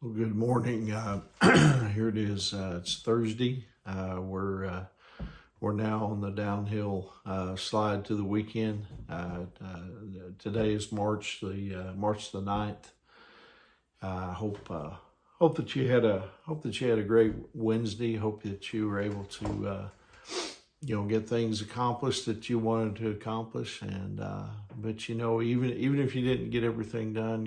Well, good morning. Here it is. It's Thursday. We're now on the downhill slide to the weekend. Today is March the 9th. I hope that you had a great Wednesday. Hope that you were able to get things accomplished that you wanted to accomplish. And but even if you didn't get everything done,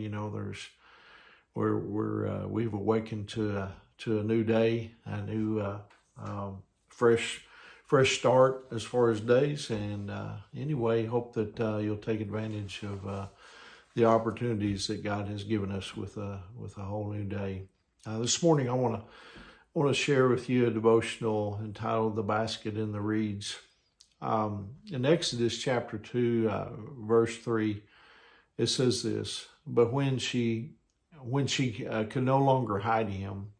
we've awakened to a new day, a new fresh start as far as days. And anyway, hope that you'll take advantage of the opportunities that God has given us with a whole new day. This morning, I want to share with you a devotional entitled "The Basket in the Reeds." In Exodus chapter 2, verse 3, it says this: "But when she could no longer hide him,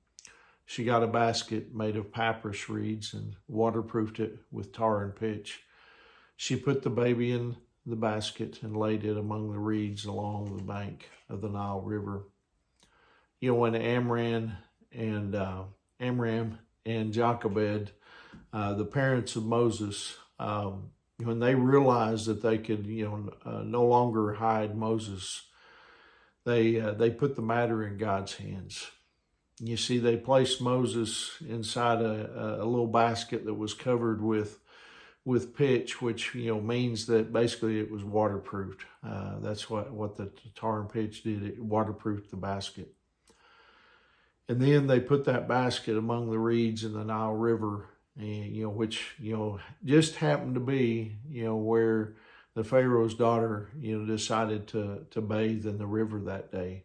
she got a basket made of papyrus reeds and waterproofed it with tar and pitch. She put the baby in the basket and laid it among the reeds along the bank of the Nile River." When Amram and Jochebed, the parents of Moses, when they realized that they could, no longer hide Moses, they put the matter in God's hands. You see, they placed Moses inside a little basket that was covered with pitch, which means that basically it was waterproofed. That's what the tar and pitch did. It waterproofed the basket. And then they put that basket among the reeds in the Nile River, and which just happened to be where the Pharaoh's daughter decided to bathe in the river that day.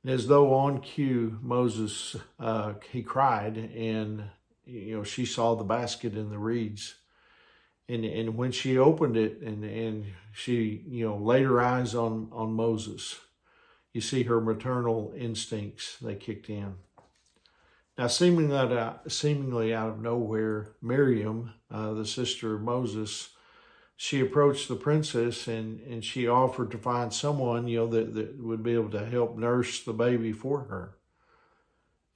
And as though on cue, Moses he cried, and she saw the basket in the reeds. And when she opened it and she laid her eyes on Moses, you see her maternal instincts, they kicked in. Now, seemingly out of nowhere, Miriam, the sister of Moses, she approached the princess and she offered to find someone, that would be able to help nurse the baby for her.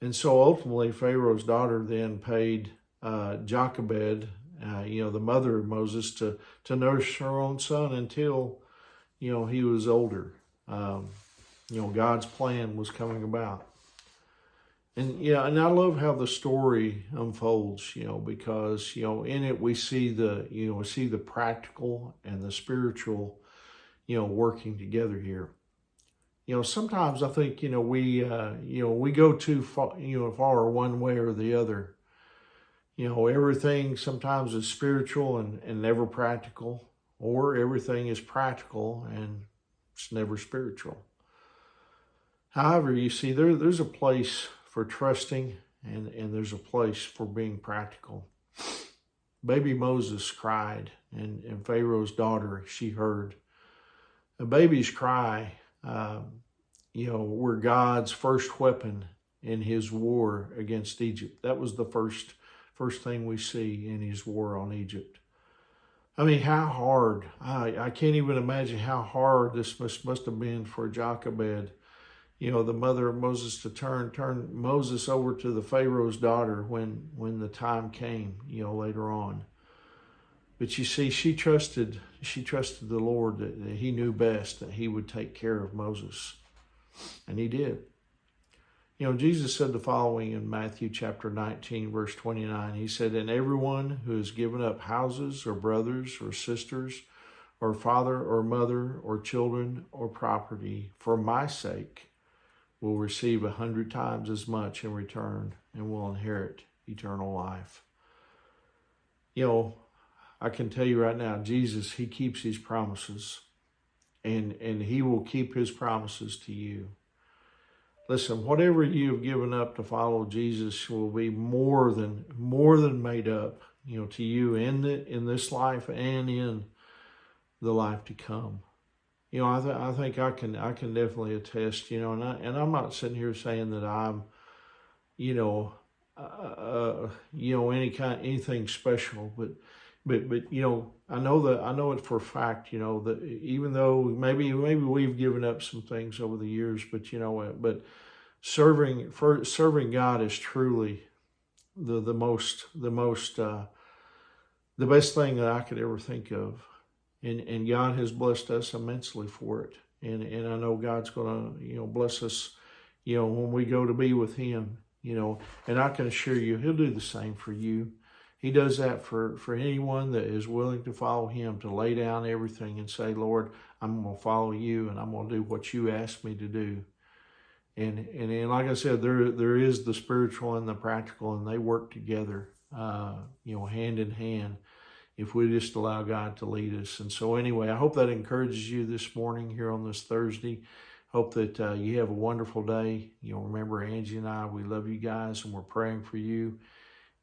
And so ultimately, Pharaoh's daughter then paid Jochebed, the mother of Moses, to nurse her own son until, he was older. God's plan was coming about. And I love how the story unfolds, because in it we see the practical and the spiritual, working together here. Sometimes I think we go too far one way or the other. Everything sometimes is spiritual and never practical, or everything is practical and it's never spiritual. However, you see, there's a place for trusting, and there's a place for being practical. Baby Moses cried, and Pharaoh's daughter, she heard. A baby's cry, were God's first weapon in his war against Egypt. That was the first thing we see in his war on Egypt. I mean, how hard, I can't even imagine how hard this must have been for Jochebed, the mother of Moses, to turn Moses over to the Pharaoh's daughter when the time came, later on. But you see, she trusted the Lord, that he knew best, that he would take care of Moses. And he did. Jesus said the following in Matthew chapter 19, verse 29. He said, "And everyone who has given up houses or brothers or sisters or father or mother or children or property for my sake will receive 100 times as much in return and will inherit eternal life." I can tell you right now, Jesus, he keeps his promises, and he will keep his promises to you. Listen, whatever you have given up to follow Jesus will be more than made up, to you in this life and in the life to come. I think I can definitely attest, and I'm not sitting here saying that I'm, anything special, but I know it for a fact, that even though maybe we've given up some things over the years, but serving God is truly the best thing that I could ever think of. And God has blessed us immensely for it. And I know God's going to, bless us, when we go to be with him, and I can assure you, he'll do the same for you. He does that for anyone that is willing to follow him, to lay down everything and say, Lord, I'm going to follow you and I'm going to do what you asked me to do. And like I said, there is the spiritual and the practical, and they work together, hand in hand, if we just allow God to lead us. And so anyway, I hope that encourages you this morning here on this Thursday. Hope that you have a wonderful day. Remember, Angie and I, we love you guys, and we're praying for you.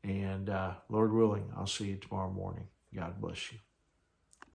And Lord willing, I'll see you tomorrow morning. God bless you.